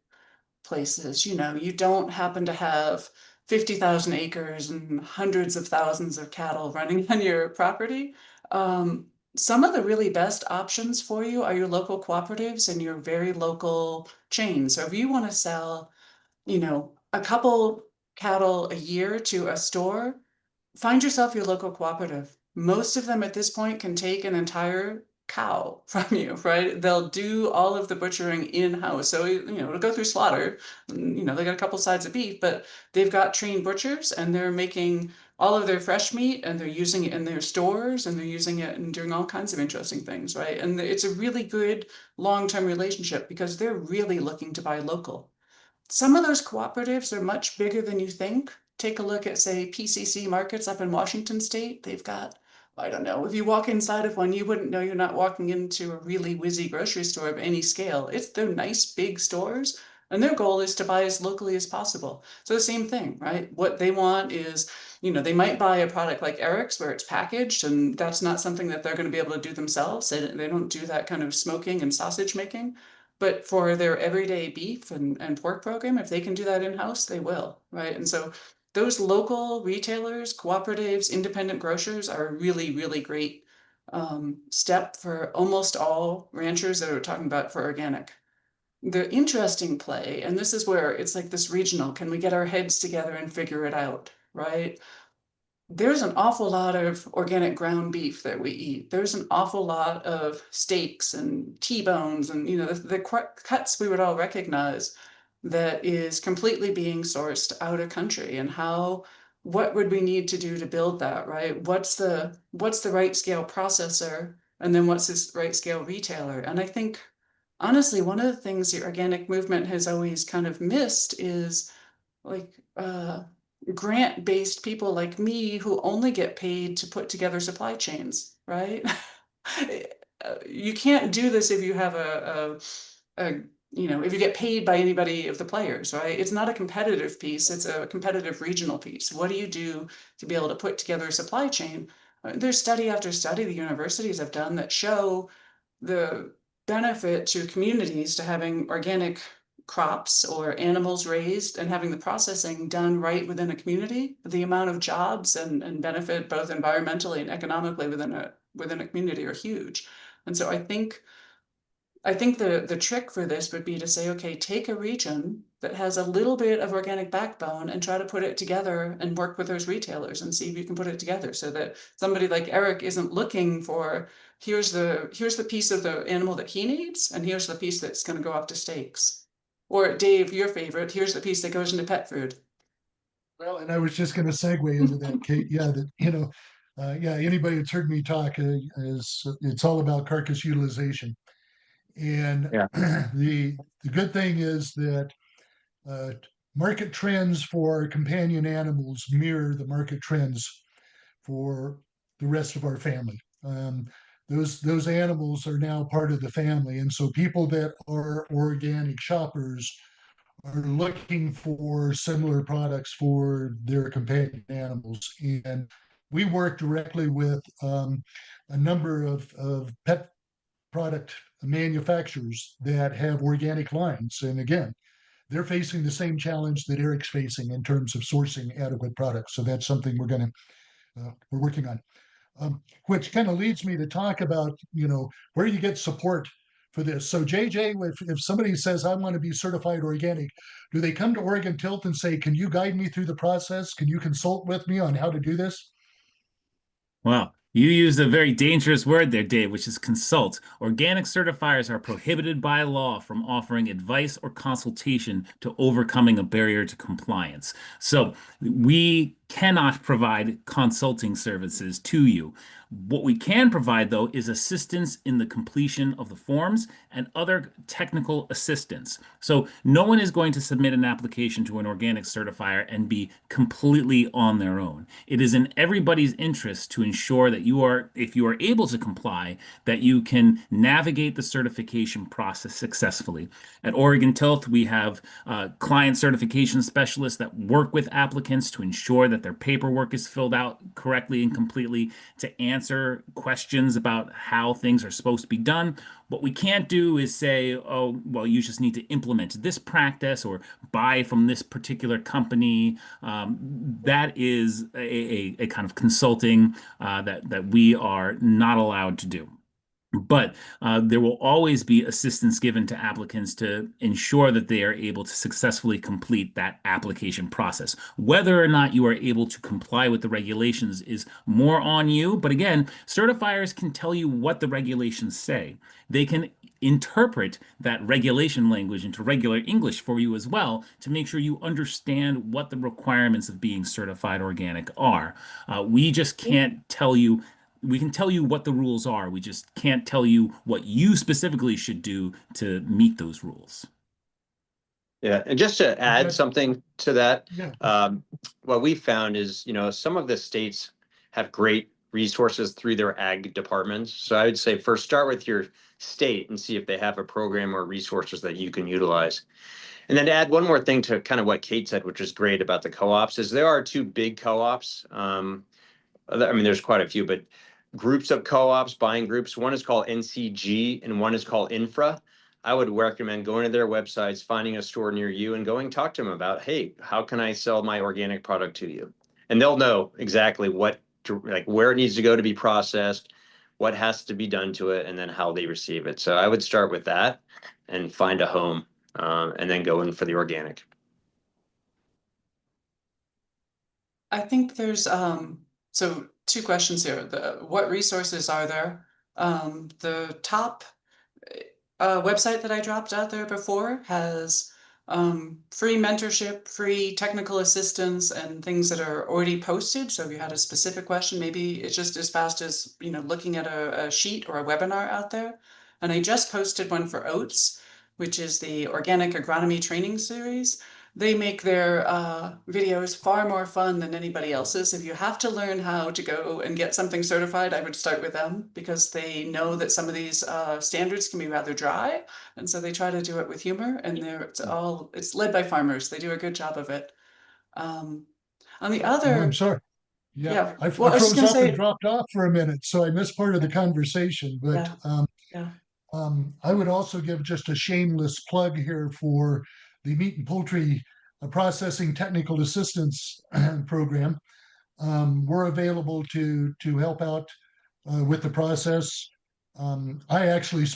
places, you don't happen to have 50,000 acres and hundreds of thousands of cattle running on your property. Um, some of the really best options for you are your local cooperatives and your very local chains. So if you want to sell, a couple cattle a year to a store, find yourself your local cooperative. Most of them at this point can take an entire cow from you, right? They'll do all of the butchering in-house. So, it'll go through slaughter. They got a couple sides of beef, but they've got trained butchers and they're making all of their fresh meat and they're using it in their stores and they're using it and doing all kinds of interesting things, right? And it's a really good long-term relationship because they're really looking to buy local. Some of those cooperatives are much bigger than you think. Take a look at, say, PCC markets up in Washington State. They've got, I don't know, if you walk inside of one, you wouldn't know you're not walking into a really whizzy grocery store of any scale. They're nice big stores, and their goal is to buy as locally as possible. So the same thing, right? What they want is, they might buy a product like Eric's where it's packaged, and that's not something that they're going to be able to do themselves. They don't do that kind of smoking and sausage making. But for their everyday beef and pork program, if they can do that in-house, they will, right? And so those local retailers, cooperatives, independent grocers are a really, really great step for almost all ranchers that are talking about for organic. The interesting play, and this is where it's like this regional, can we get our heads together and figure it out, right? There's an awful lot of organic ground beef that we eat. There's an awful lot of steaks and T-bones and the cuts we would all recognize that is completely being sourced out of country. And what would we need to do to build that, right? What's the right scale processor, and then what's this right scale retailer? And I think honestly, one of the things the organic movement has always kind of missed is like grant-based people like me who only get paid to put together supply chains, right? You can't do this if you have if you get paid by anybody of the players, right? It's not a competitive piece, it's a competitive regional piece. What do you do to be able to put together a supply chain? There's study after study the universities have done that show the benefit to communities to having organic crops or animals raised and having the processing done right within a community, the amount of jobs and benefit both environmentally and economically within a community are huge. And so I think the trick for this would be to say, okay, take a region that has a little bit of organic backbone and try to put it together and work with those retailers and see if you can put it together so that somebody like Eric isn't looking for, here's the piece of the animal that he needs, and here's the piece that's going to go off to steaks. Or Dave, your favorite, here's the piece that goes into pet food. Well, and I was just going to segue into that, Kate. Yeah, that yeah. Anybody that's heard me talk is it's all about carcass utilization, and Yeah. the good thing is that uh, market trends for companion animals mirror the market trends for the rest of our family. Those animals are now part of the family, and so people that are organic shoppers are looking for similar products for their companion animals. And we work directly with a number of pet product manufacturers that have organic lines. And again, they're facing the same challenge that Eric's facing in terms of sourcing adequate products. So that's something we're working on. Which kind of leads me to talk about, where you get support for this. So JJ, if somebody says, I want to be certified organic, do they come to Oregon Tilt and say, can you guide me through the process? Can you consult with me on how to do this? Well, you used a very dangerous word there, Dave, which is consult. Organic certifiers are prohibited by law from offering advice or consultation to overcoming a barrier to compliance. So we cannot provide consulting services to you. What we can provide, though, is assistance in the completion of the forms and other technical assistance. So no one is going to submit an application to an organic certifier and be completely on their own. It is in everybody's interest to ensure that if you are able to comply, that you can navigate the certification process successfully. At Oregon Tilth, we have client certification specialists that work with applicants to ensure that their paperwork is filled out correctly and completely, to answer questions about how things are supposed to be done. What we can't do is say, oh, well, you just need to implement this practice or buy from this particular company. That is a kind of consulting that we are not allowed to do. But there will always be assistance given to applicants to ensure that they are able to successfully complete that application process. Whether or not you are able to comply with the regulations is more on you. But again, certifiers can tell you what the regulations say. They can interpret that regulation language into regular English for you as well to make sure you understand what the requirements of being certified organic are. We just can't tell you we can tell you what the rules are. We just can't tell you what you specifically should do to meet those rules. Yeah, and just to add something to that, Yeah. what we found is, some of the states have great resources through their ag departments. So I would say first start with your state and see if they have a program or resources that you can utilize. And then to add one more thing to kind of what Kate said, which is great about the co-ops, is there are two big co-ops. There's quite a few, but groups of co-ops, buying groups. One is called NCG and one is called Infra. I would recommend going to their websites, finding a store near you and going talk to them about, hey, how can I sell my organic product to you? And they'll know exactly where it needs to go to be processed, what has to be done to it, and then how they receive it. So I would start with that and find a home, and then go in for the organic. I think there's so two questions here. What resources are there? The top website that I dropped out there before has free mentorship, free technical assistance, and things that are already posted. So if you had a specific question, maybe it's just as fast as looking at a sheet or a webinar out there. And I just posted one for oats, which is the Organic Agronomy Training Series. They make their videos far more fun than anybody else's. If you have to learn how to go and get something certified, I would start with them because they know that some of these standards can be rather dry. And so they try to do it with humor, and it's led by farmers. They do a good job of it. On the Oh, I'm other, sorry. Yeah, yeah, I well, I was just froze gonna up and say, dropped off for a minute, so I missed part of the conversation. But yeah, yeah. I would also give just a shameless plug here for the meat and poultry processing technical assistance program. We're available to help out with the process. I actually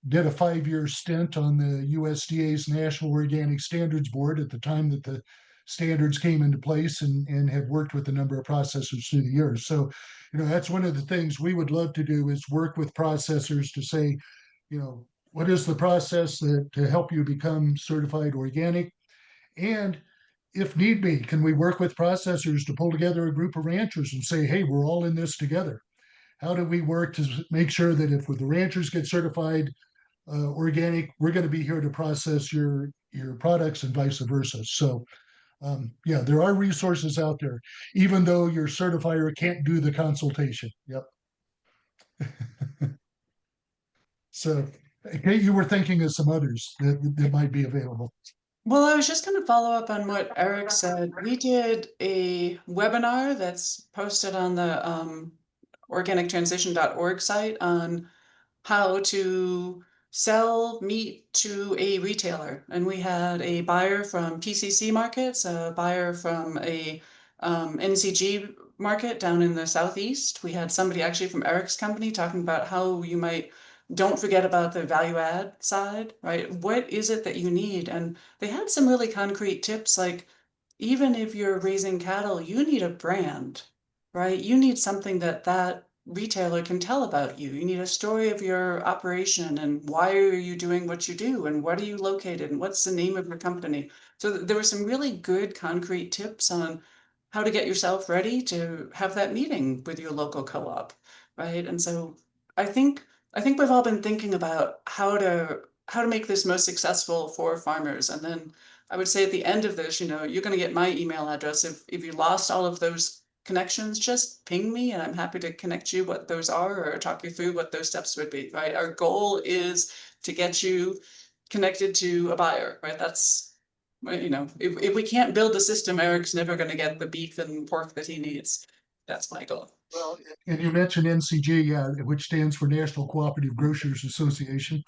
did a 5-year stint on the USDA's National Organic Standards Board at the time that the standards came into place, and have worked with a number of processors through the years. So, that's one of the things we would love to do is work with processors to say, what is the process to help you become certified organic? And if need be, can we work with processors to pull together a group of ranchers and say, hey, we're all in this together? How do we work to make sure that if the ranchers get certified organic, we're going to be here to process your products and vice versa. So yeah, there are resources out there, even though your certifier can't do the consultation. Yep. So, Kate, you were thinking of some others that might be available. Well, I was just going to follow up on what Eric said. We did a webinar that's posted on the organictransition.org site on how to sell meat to a retailer. And we had a buyer from PCC markets, a buyer from a NCG market down in the Southeast. We had somebody actually from Eric's company talking about how you might, don't forget about the value add side, right? What is it that you need? And they had some really concrete tips, like even if you're raising cattle, you need a brand, right? You need something that retailer can tell about you. You need a story of your operation and why are you doing what you do and what are you located and what's the name of your company. So there were some really good concrete tips on how to get yourself ready to have that meeting with your local co-op, right? And so I think we've all been thinking about how to make this most successful for farmers. And then I would say at the end of this, you're going to get my email address. If you lost all of those connections, just ping me and I'm happy to connect you what those are or talk you through what those steps would be, right? Our goal is to get you connected to a buyer, right? That's, if we can't build the system, Eric's never going to get the beef and pork that he needs. That's my goal. Well, and you mentioned NCG, yeah, which stands for National Cooperative Grocers Association.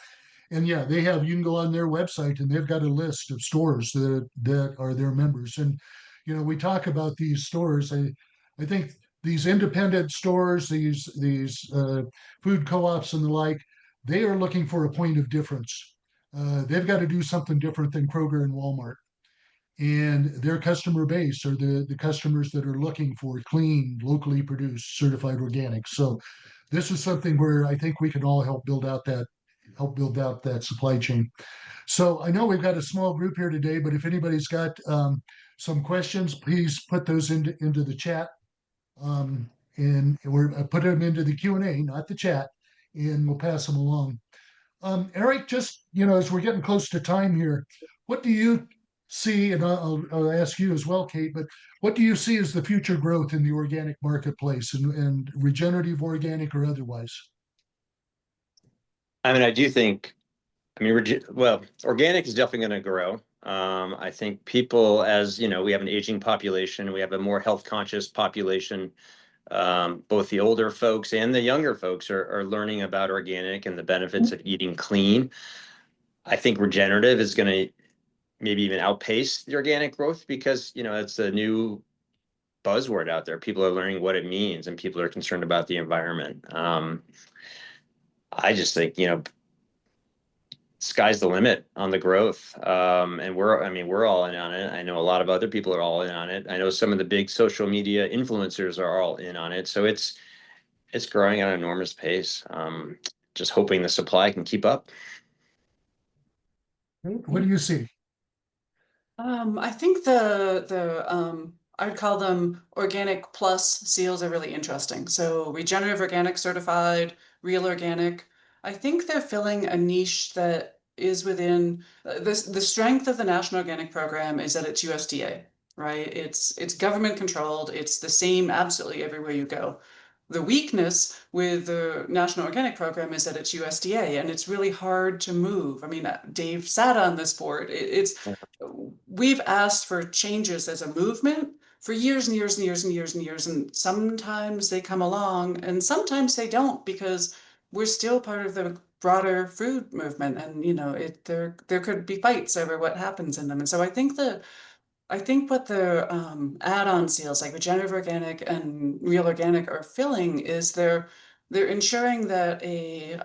And yeah, you can go on their website and they've got a list of stores that are their members. And, we talk about these stores. I think these independent stores, these food co-ops and the like, they are looking for a point of difference. They've got to do something different than Kroger and Walmart. And their customer base are the customers that are looking for clean, locally produced, certified organic. So this is something where I think we can all help build out that supply chain. So I know we've got a small group here today, but if anybody's got some questions, please put those into the chat. And we're put them into the Q&A, not the chat, and we'll pass them along. Eric, just, as we're getting close to time here, what do you see, and I'll ask you as well, Kate, but what do you see as the future growth in the organic marketplace and regenerative organic or otherwise? I mean, I do think, organic is definitely going to grow. I think people, as we have an aging population, we have a more health conscious population. Both the older folks and the younger folks are learning about organic and the benefits of eating clean. I think regenerative is going to maybe even outpace the organic growth because, it's a new buzzword out there. People are learning what it means and people are concerned about the environment. I just think, sky's the limit on the growth. And we're all in on it. I know a lot of other people are all in on it. I know some of the big social media influencers are all in on it. So it's growing at an enormous pace. Just hoping the supply can keep up. What do you see? I think I would call them organic plus seals are really interesting. So regenerative organic certified, real organic. I think they're filling a niche that is within the strength of the National Organic Program is that it's USDA, right? It's government controlled. It's the same absolutely everywhere you go. The weakness with the National Organic Program is that it's USDA and it's really hard to move. I mean, Dave sat on this board. We've asked for changes as a movement for years and years and years and years and years. And sometimes they come along and sometimes they don't because we're still part of the broader food movement. And, there could be fights over what happens in them. And so I think what the add-on seals like regenerative organic and real organic are filling is they're ensuring that a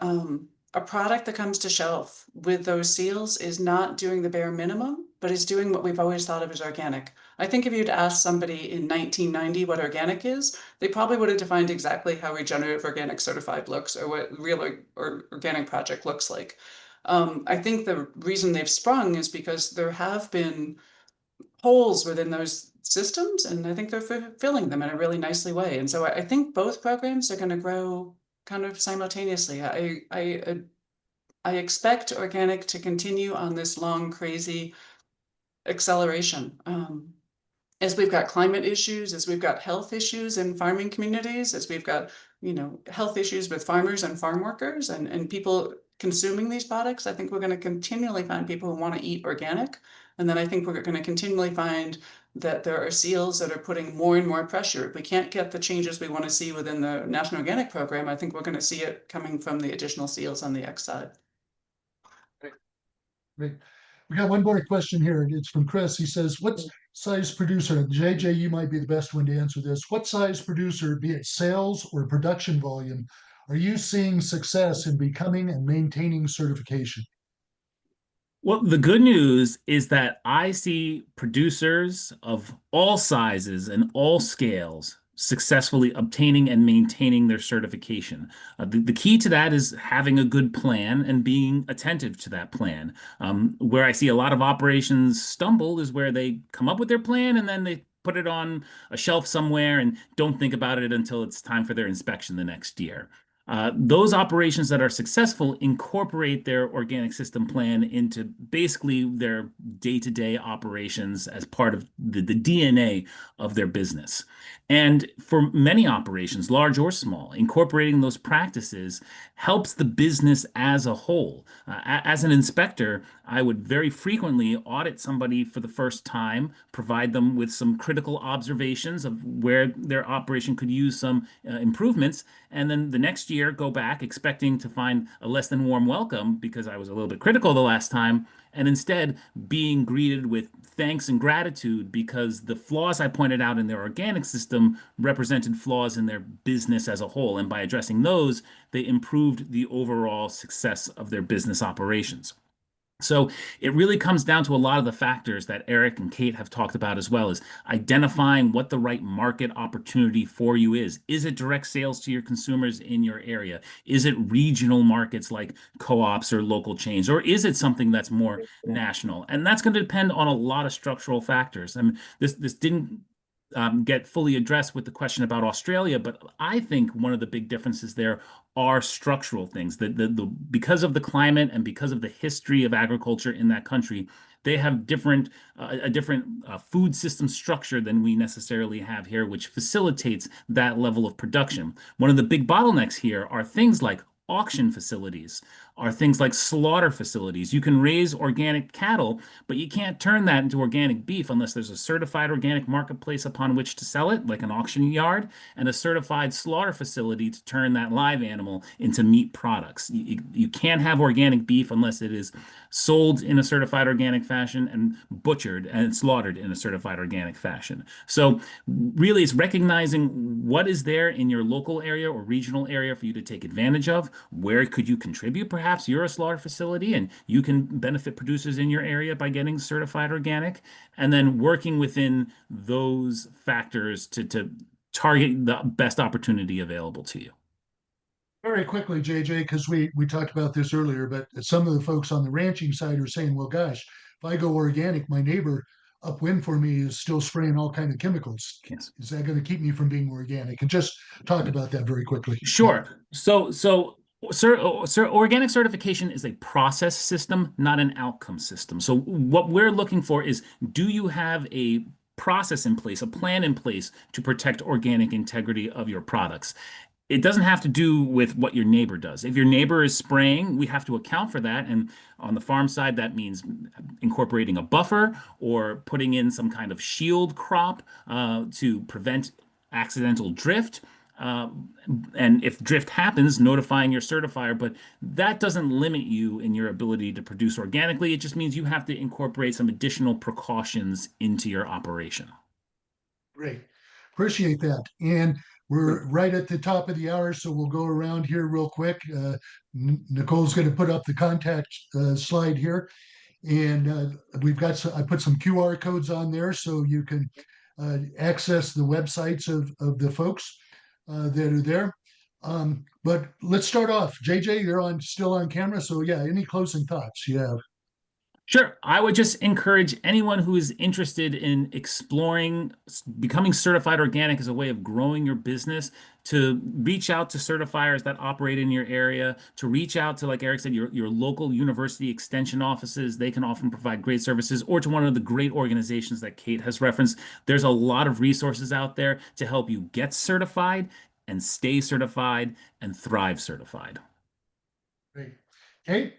product that comes to shelf with those seals is not doing the bare minimum, but is doing what we've always thought of as organic. I think if you'd asked somebody in 1990 what organic is, they probably would have defined exactly how regenerative organic certified looks or what real or organic project looks like. I think the reason they've sprung is because there have been holes within those systems, and I think they're filling them in a really nicely way. And so I think both programs are going to grow kind of simultaneously. I expect organic to continue on this long, crazy acceleration. As we've got climate issues, as we've got health issues in farming communities, as we've got, health issues with farmers and farm workers and people consuming these products, I think we're going to continually find people who want to eat organic. And then I think we're going to continually find that there are seals that are putting more and more pressure. If we can't get the changes we want to see within the National Organic Program, I think we're going to see it coming from the additional seals on the X side. Great. We got one more question here, and it's from Chris. He says, what size producer, JJ, you might be the best one to answer this. What size producer, be it sales or production volume, are you seeing success in becoming and maintaining certification? Well, the good news is that I see producers of all sizes and all scales successfully obtaining and maintaining their certification. The key to that is having a good plan and being attentive to that plan. Where I see a lot of operations stumble is where they come up with their plan and then they put it on a shelf somewhere and don't think about it until it's time for their inspection the next year. Those operations that are successful incorporate their organic system plan into basically their day-to-day operations as part of the DNA of their business. And for many operations, large or small, incorporating those practices helps the business as a whole. As an inspector, I would very frequently audit somebody for the first time, provide them with some critical observations of where their operation could use some improvements, and then the next year go back expecting to find a less than warm welcome because I was a little bit critical the last time, and instead being greeted with thanks and gratitude because the flaws I pointed out in their organic system represented flaws in their business as a whole. And by addressing those, they improved the overall success of their business operations. So it really comes down to a lot of the factors that Eric and Kate have talked about as well, as identifying what the right market opportunity for you is. Is it direct sales to your consumers in your area? Is it regional markets like co-ops or local chains? Or is it something that's more national? And that's going to depend on a lot of structural factors. I mean, this didn't get fully addressed with the question about Australia, but I think one of the big differences there are structural things. Because of the climate and because of the history of agriculture in that country, they have a different food system structure than we necessarily have here, which facilitates that level of production. One of the big bottlenecks here are things like auction facilities, are things like slaughter facilities. You can raise organic cattle, but you can't turn that into organic beef unless there's a certified organic marketplace upon which to sell it, like an auction yard, and a certified slaughter facility to turn that live animal into meat products. You can't have organic beef unless it is sold in a certified organic fashion and butchered and slaughtered in a certified organic fashion. So really it's recognizing what is there in your local area or regional area for you to take advantage of. Where could you contribute? Perhaps you're a slaughter facility and you can benefit producers in your area by getting certified organic, and then working within those factors to target the best opportunity available to you. Very quickly, JJ, because we talked about this earlier, but some of the folks on the ranching side are saying, well, gosh, if I go organic, my neighbor upwind for me is still spraying all kind of chemicals. Yes. Is that going to keep me from being organic? And just talk about that very quickly. Sure. Organic certification is a process system, not an outcome system. So what we're looking for is, do you have a process in place, a plan in place to protect organic integrity of your products? It doesn't have to do with what your neighbor does. If your neighbor is spraying, we have to account for that. And on the farm side, that means incorporating a buffer or putting in some kind of shield crop to prevent accidental drift. And if drift happens, notifying your certifier, but that doesn't limit you in your ability to produce organically. It just means you have to incorporate some additional precautions into your operation. Great. Appreciate that. And we're right at the top of the hour, so we'll go around here real quick. Nicole's going to put up the contact slide here. And I put some QR codes on there so you can access the websites of the folks that are there. But let's start off. JJ, you're still on camera. So yeah, any closing thoughts you have? Sure. I would just encourage anyone who is interested in exploring becoming certified organic as a way of growing your business to reach out to certifiers that operate in your area, to reach out to, like Eric said, your local university extension offices. They can often provide great services, or to one of the great organizations that Kate has referenced. There's a lot of resources out there to help you get certified and stay certified and thrive certified. Great. Kate?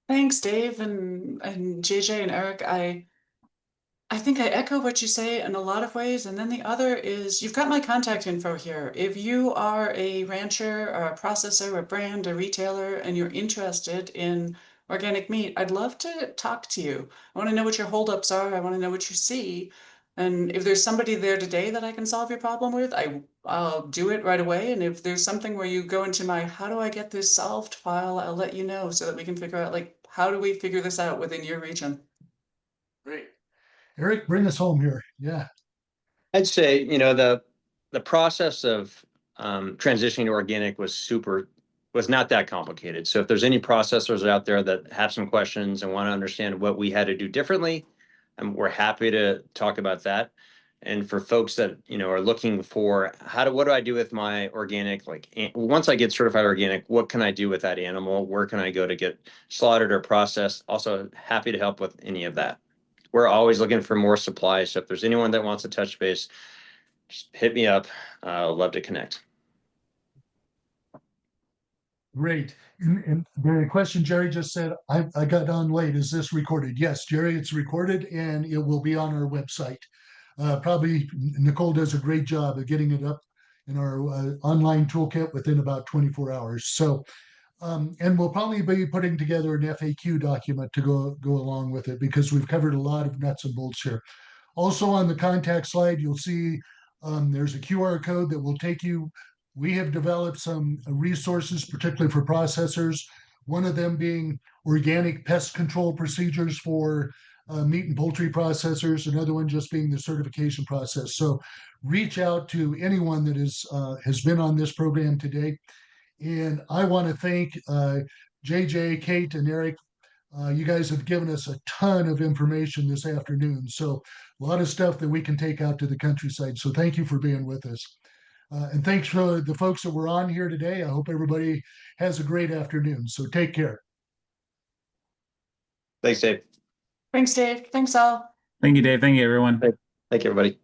Thanks, Dave and JJ and Eric. I think I echo what you say in a lot of ways. And then the other is you've got my contact info here. If you are a rancher or a processor, a brand, a retailer, and you're interested in organic meat, I'd love to talk to you. I want to know what your holdups are. I want to know what you see. And if there's somebody there today that I can solve your problem with, I'll do it right away. And if there's something where you go into my how do I get this solved file, I'll let you know so that we can figure out, like, how do we figure this out within your region? Great. Eric, bring us home here. Yeah. I'd say, the process of transitioning to organic was not that complicated. So if there's any processors out there that have some questions and want to understand what we had to do differently, we're happy to talk about that. And for folks that, are looking for what do I do with my organic, like once I get certified organic, what can I do with that animal? Where can I go to get slaughtered or processed? Also happy to help with any of that. We're always looking for more supplies. So if there's anyone that wants to touch base, just hit me up. I'd love to connect. Great. And the question Jerry just said, I got on late. Is this recorded? Yes, Jerry, it's recorded and it will be on our website. Probably Nicole does a great job of getting it up in our online toolkit within about 24 hours. So, and we'll probably be putting together an FAQ document to go along with it because we've covered a lot of nuts and bolts here. Also on the contact slide, you'll see there's a QR code that will take you. We have developed some resources, particularly for processors, one of them being organic pest control procedures for meat and poultry processors, another one just being the certification process. So reach out to anyone that has been on this program today. And I want to thank JJ, Kate, and Eric. You guys have given us a ton of information this afternoon. So a lot of stuff that we can take out to the countryside. So thank you for being with us. And thanks for the folks that were on here today. I hope everybody has a great afternoon. So take care. Thanks, Dave. Thanks, Dave. Thanks, all. Thank you, Dave. Thank you, everyone. Thank you, everybody.